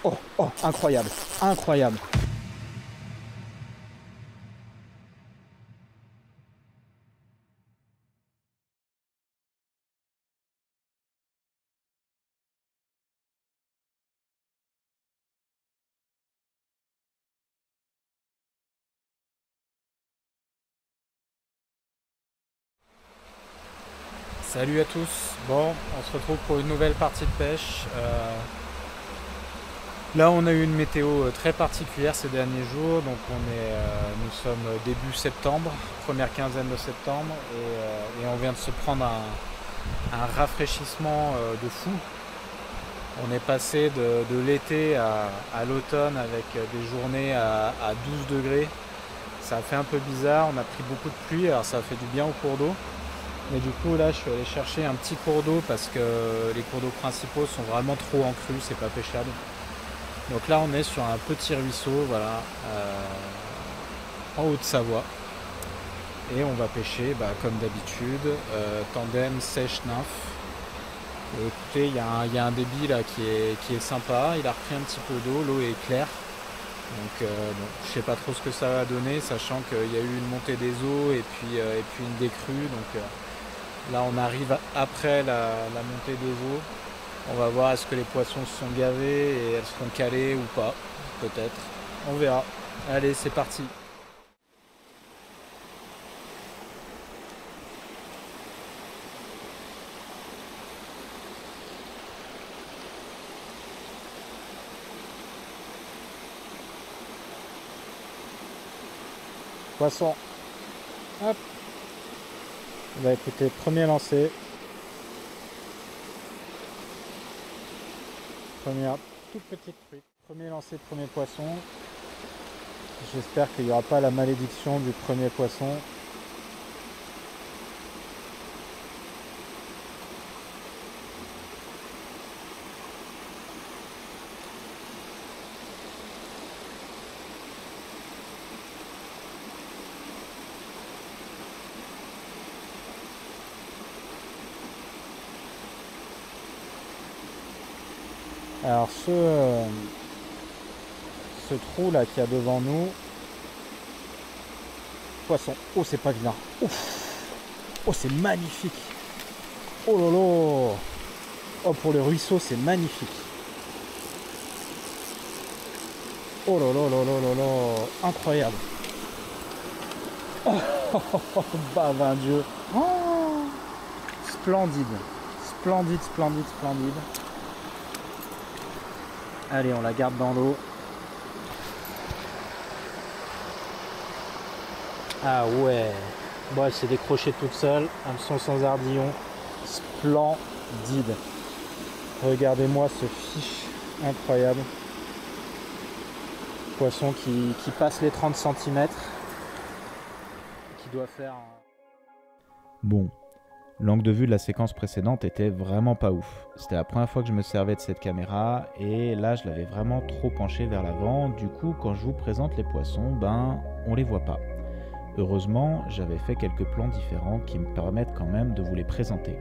Oh, oh, incroyable, incroyable. Salut à tous, bon on se retrouve pour une nouvelle partie de pêche. Là on a eu une météo très particulière ces derniers jours, donc nous sommes début septembre, première quinzaine de septembre, et on vient de se prendre un rafraîchissement de fou. On est passé de l'été à l'automne avec des journées à 12 degrés. Ça a fait un peu bizarre, on a pris beaucoup de pluie, alors ça a fait du bien au cours d'eau. Mais du coup là je suis allé chercher un petit cours d'eau parce que les cours d'eau principaux sont vraiment trop en crue, c'est pas pêchable. Donc là on est sur un petit ruisseau, voilà, en Haute-Savoie. Et on va pêcher comme d'habitude, tandem sèche nymphe. Et écoutez, il y a un débit là qui est sympa, il a repris un petit peu d'eau, l'eau est claire. Donc bon, je sais pas trop ce que ça va donner, sachant qu'il y a eu une montée des eaux et puis une décrue. Donc là on arrive après la montée des eaux. On va voir est-ce que les poissons se sont gavés et elles seront calées ou pas. Peut-être. On verra. Allez, c'est parti. Poisson. Hop. Bah écoutez, premier lancé. Première toute petite truite. Premier lancé, premier poisson. J'espère qu'il n'y aura pas la malédiction du premier poisson. Alors ce trou là qu'il y a devant nous, poisson. Oh c'est pas vilain. Ouf. Oh c'est magnifique. Oh là là. Oh pour le ruisseau c'est magnifique. Oh là là là là là là. Incroyable. Oh, bah Dieu. Oh, splendide. Splendide, splendide, splendide. Allez, on la garde dans l'eau. Ah ouais. Bon, elle s'est décrochée toute seule. Hameçon sans ardillon. Splendide. Regardez-moi ce fiche incroyable. Poisson qui passe les 30 cm. Qui doit faire... Bon, l'angle de vue de la séquence précédente était vraiment pas ouf. C'était la première fois que je me servais de cette caméra et là je l'avais vraiment trop penché vers l'avant. Du coup, quand je vous présente les poissons, on les voit pas. Heureusement, j'avais fait quelques plans différents qui me permettent quand même de vous les présenter.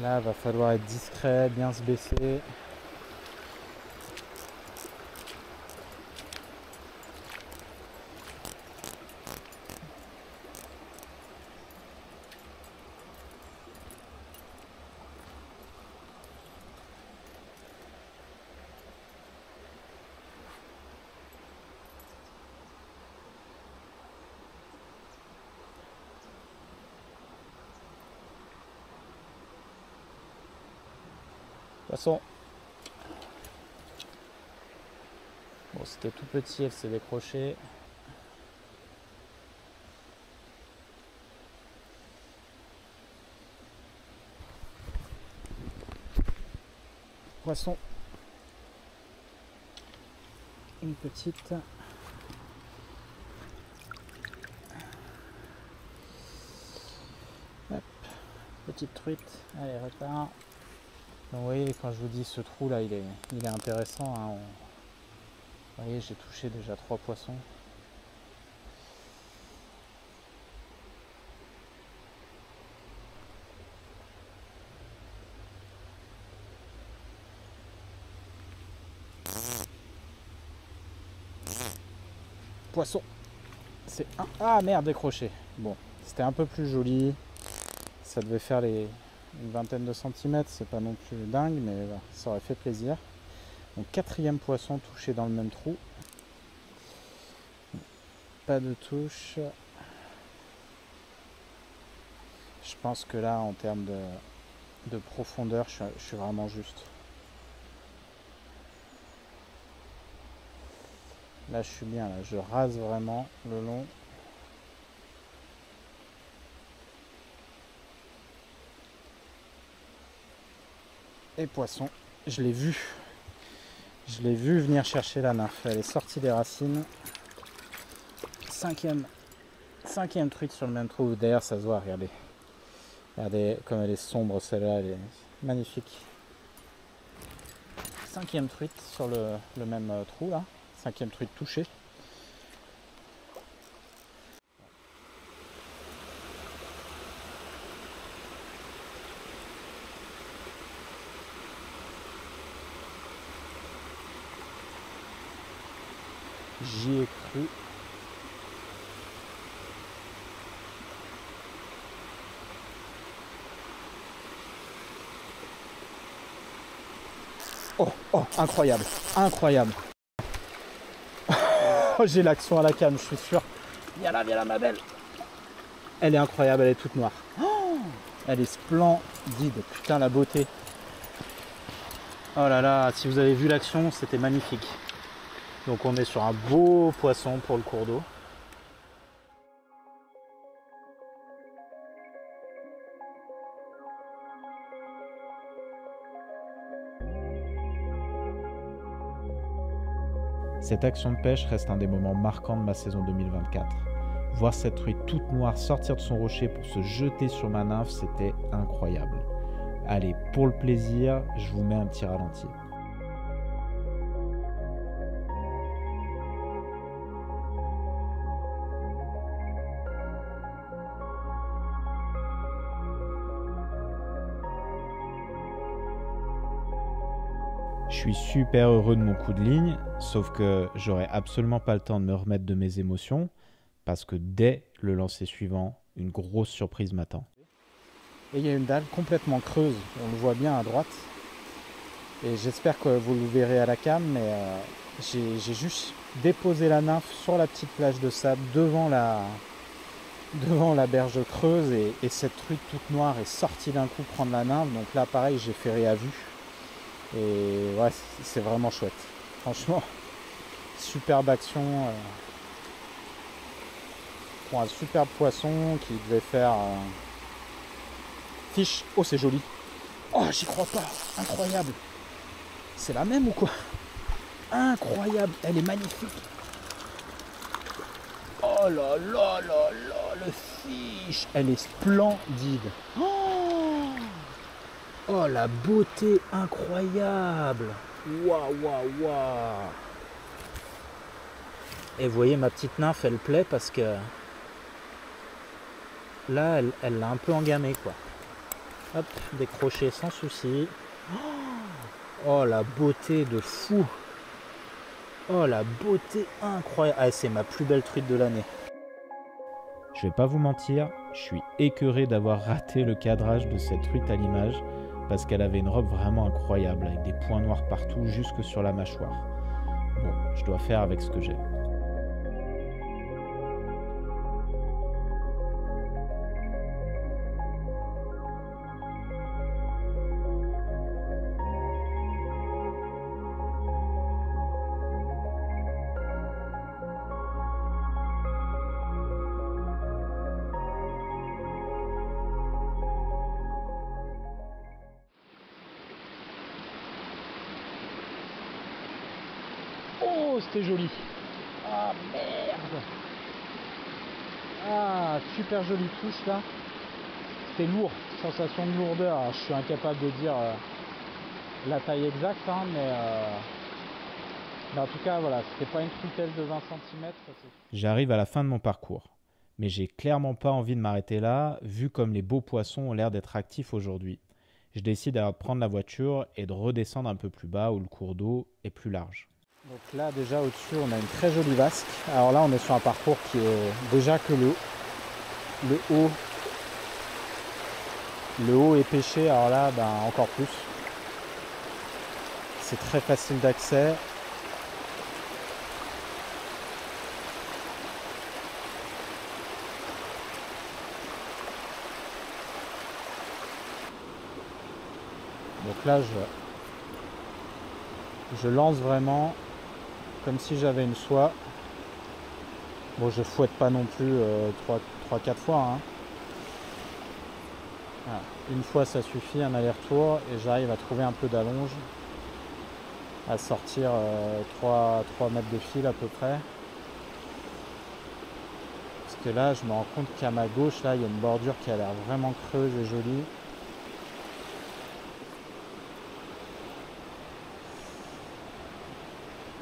Là, va falloir être discret, bien se baisser. Poisson. Bon, c'était tout petit, elle s'est décrochée. Poisson. Une petite. Hop. Petite truite. Allez, repart. Donc, vous voyez, quand je vous dis ce trou là, il est intéressant. Hein. Vous voyez, j'ai touché déjà 3 poissons. poisson. C'est un... Ah merde, décroché. Bon, c'était un peu plus joli. Ça devait faire une vingtaine de centimètres. C'est pas non plus dingue, mais voilà, ça aurait fait plaisir. Donc 4e poisson touché dans le même trou. Pas de touche. Je pense que là, en termes de profondeur, je suis vraiment juste. Là, je suis bien. Là, je rase vraiment le long. Et poisson, je l'ai vu. Je l'ai vu venir chercher la nymphe. Elle est sortie des racines. Cinquième truite sur le même trou. D'ailleurs, ça se voit, regardez. Regardez comme elle est sombre, celle-là, elle est magnifique. 5e truite sur le même trou, là. 5e truite touchée. J'y ai cru. Oh, oh, incroyable, incroyable. Oh, j'ai l'action à la canne, je suis sûr. Viens là, ma belle. Elle est incroyable, elle est toute noire. Oh, elle est splendide, putain la beauté. Oh là là, si vous avez vu l'action, c'était magnifique. Donc on est sur un beau poisson pour le cours d'eau. Cette action de pêche reste un des moments marquants de ma saison 2024. Voir cette truite toute noire sortir de son rocher pour se jeter sur ma nymphe, c'était incroyable. Allez, pour le plaisir, je vous mets un petit ralenti. Je suis super heureux de mon coup de ligne, sauf que j'aurai absolument pas le temps de me remettre de mes émotions, parce que dès le lancer suivant, une grosse surprise m'attend. Et il y a une dalle complètement creuse, on le voit bien à droite. Et j'espère que vous le verrez à la cam, mais j'ai juste déposé la nymphe sur la petite plage de sable devant la berge creuse et cette truite toute noire est sortie d'un coup prendre la nymphe. Donc là pareil, j'ai ferré à vue. Et ouais, c'est vraiment chouette. Franchement, superbe action pour un superbe poisson qui devait faire fiche. Oh, c'est joli. Oh, j'y crois pas. Incroyable. C'est la même ou quoi? Incroyable. Elle est magnifique. Oh là là là là, le fiche. Elle est splendide. Oh, la beauté incroyable. Waouh, waouh, waouh. Et vous voyez, ma petite nymphe, elle plaît parce que là, elle l'a un peu engamée, quoi. Hop, décroché sans souci. Oh, la beauté de fou. Oh, la beauté incroyable. Ah, c'est ma plus belle truite de l'année. Je vais pas vous mentir, je suis écœuré d'avoir raté le cadrage de cette truite à l'image, parce qu'elle avait une robe vraiment incroyable, avec des points noirs partout, jusque sur la mâchoire. Bon, je dois faire avec ce que j'ai. Oh, c'était joli. Ah, merde. Ah, super jolie touche là. C'était lourd, sensation de lourdeur. Alors, je suis incapable de dire la taille exacte, hein, mais en tout cas, voilà, c'était pas une truitelle de 20 cm. J'arrive à la fin de mon parcours, mais j'ai clairement pas envie de m'arrêter là, vu comme les beaux poissons ont l'air d'être actifs aujourd'hui. Je décide alors de prendre la voiture et de redescendre un peu plus bas où le cours d'eau est plus large. Donc là déjà au-dessus on a une très jolie vasque. Alors là on est sur un parcours qui est déjà que le haut est pêché, alors là ben, encore plus. C'est très facile d'accès. Donc là je lance vraiment comme si j'avais une soie. Bon, je fouette pas non plus 3-4 fois. Hein. Voilà. Une fois ça suffit, un aller-retour, et j'arrive à trouver un peu d'allonge, à sortir 3 mètres de fil à peu près. Parce que là, je me rends compte qu'à ma gauche, là, il y a une bordure qui a l'air vraiment creuse et jolie.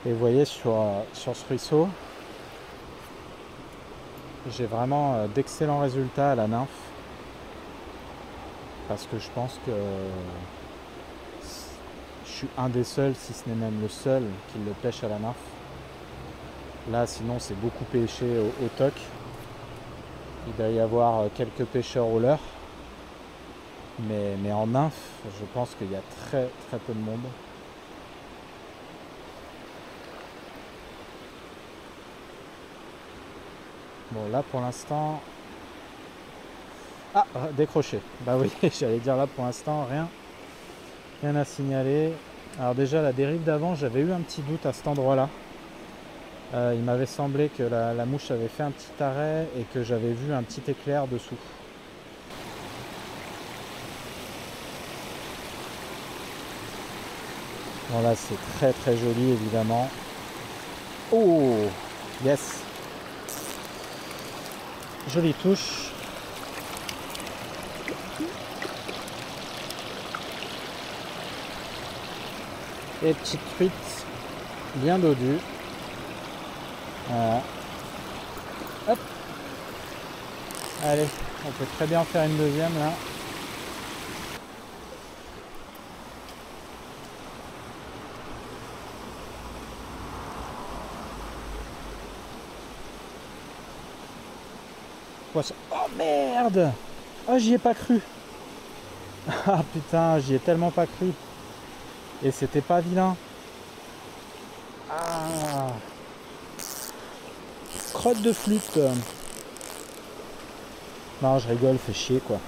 Et vous voyez, sur ce ruisseau, j'ai vraiment d'excellents résultats à la nymphe. Parce que je pense que je suis un des seuls, si ce n'est même le seul, qui le pêche à la nymphe. Là, sinon, c'est beaucoup pêché au toc. Il doit y avoir quelques pêcheurs au leurre. Mais en nymphe, je pense qu'il y a très très peu de monde. Bon, là pour l'instant... Ah, décroché. Bah oui, j'allais dire là pour l'instant, rien à signaler. Alors déjà, la dérive d'avant, j'avais eu un petit doute à cet endroit-là. Il m'avait semblé que la mouche avait fait un petit arrêt et que j'avais vu un petit éclair dessous. Bon là, c'est très très joli évidemment. Oh, yes. Jolie touche. Et petite truite bien dodue. Voilà. Hop. Allez, on peut très bien faire une deuxième là. Poisson. Oh merde! Oh, j'y ai pas cru. Ah putain, j'y ai tellement pas cru. Et c'était pas vilain. Ah. Crotte de flûte. Non, je rigole, fais chier quoi.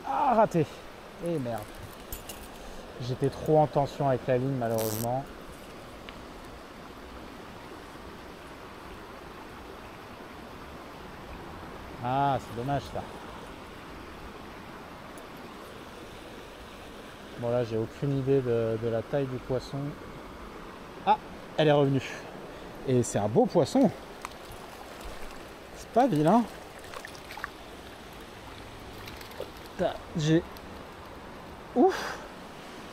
Ah, raté. Eh merde. J'étais trop en tension avec la ligne malheureusement. Ah, c'est dommage ça. Bon là, j'ai aucune idée de la taille du poisson. Ah, elle est revenue. Et c'est un beau poisson. C'est pas vilain. J'ai... Ouf.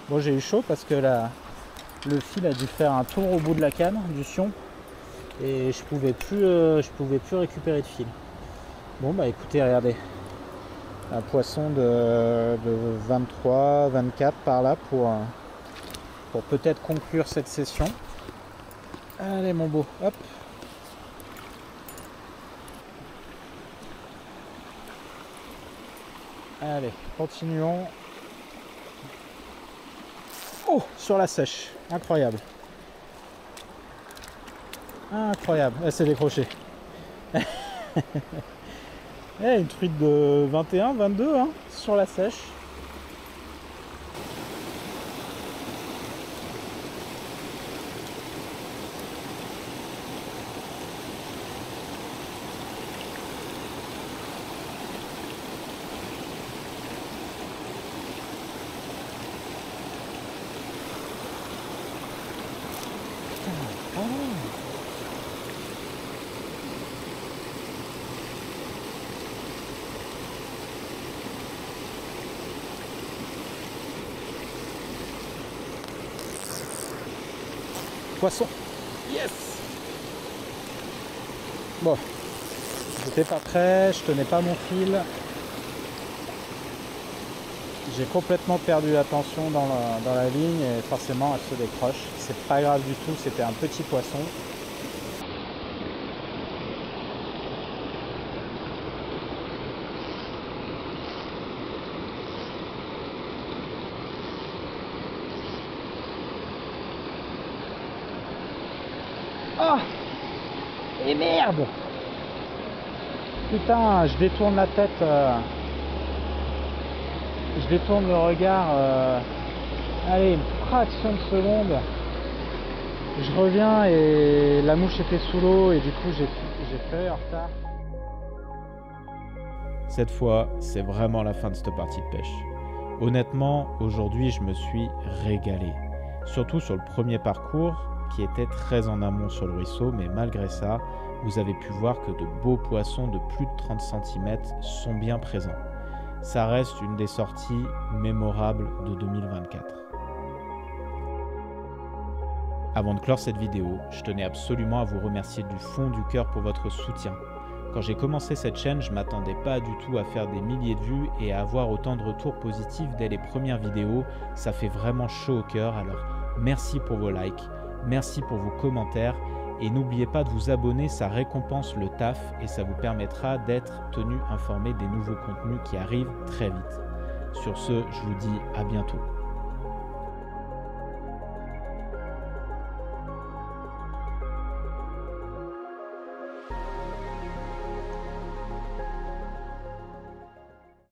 Bon, j'ai eu chaud parce que le fil a dû faire un tour au bout de la canne du sion. Et je pouvais plus récupérer de fil. Bon bah écoutez, regardez. Un poisson de 23, 24 par là pour peut-être conclure cette session. Allez mon beau, hop. Allez, continuons. Oh, sur la sèche, incroyable. Incroyable, elle s'est décrochée. Une truite de 21, 22 hein, sur la sèche. Poisson. Yes. Bon. J'étais pas prêt, je tenais pas mon fil. J'ai complètement perdu l'attention dans la ligne et forcément elle se décroche. C'est pas grave du tout, c'était un petit poisson. Ah! Et merde! Putain, je détourne la tête, je détourne le regard, allez, une fraction de seconde. Je reviens et la mouche était sous l'eau et du coup j'ai fait en retard. Cette fois, c'est vraiment la fin de cette partie de pêche. Honnêtement, aujourd'hui, je me suis régalé. Surtout sur le premier parcours, qui était très en amont sur le ruisseau, mais malgré ça, vous avez pu voir que de beaux poissons de plus de 30 cm sont bien présents. Ça reste une des sorties mémorables de 2024. Avant de clore cette vidéo, je tenais absolument à vous remercier du fond du cœur pour votre soutien. Quand j'ai commencé cette chaîne, je ne m'attendais pas du tout à faire des milliers de vues et à avoir autant de retours positifs dès les premières vidéos. Ça fait vraiment chaud au cœur, alors merci pour vos likes, merci pour vos commentaires et n'oubliez pas de vous abonner, ça récompense le taf et ça vous permettra d'être tenu informé des nouveaux contenus qui arrivent très vite. Sur ce, je vous dis à bientôt.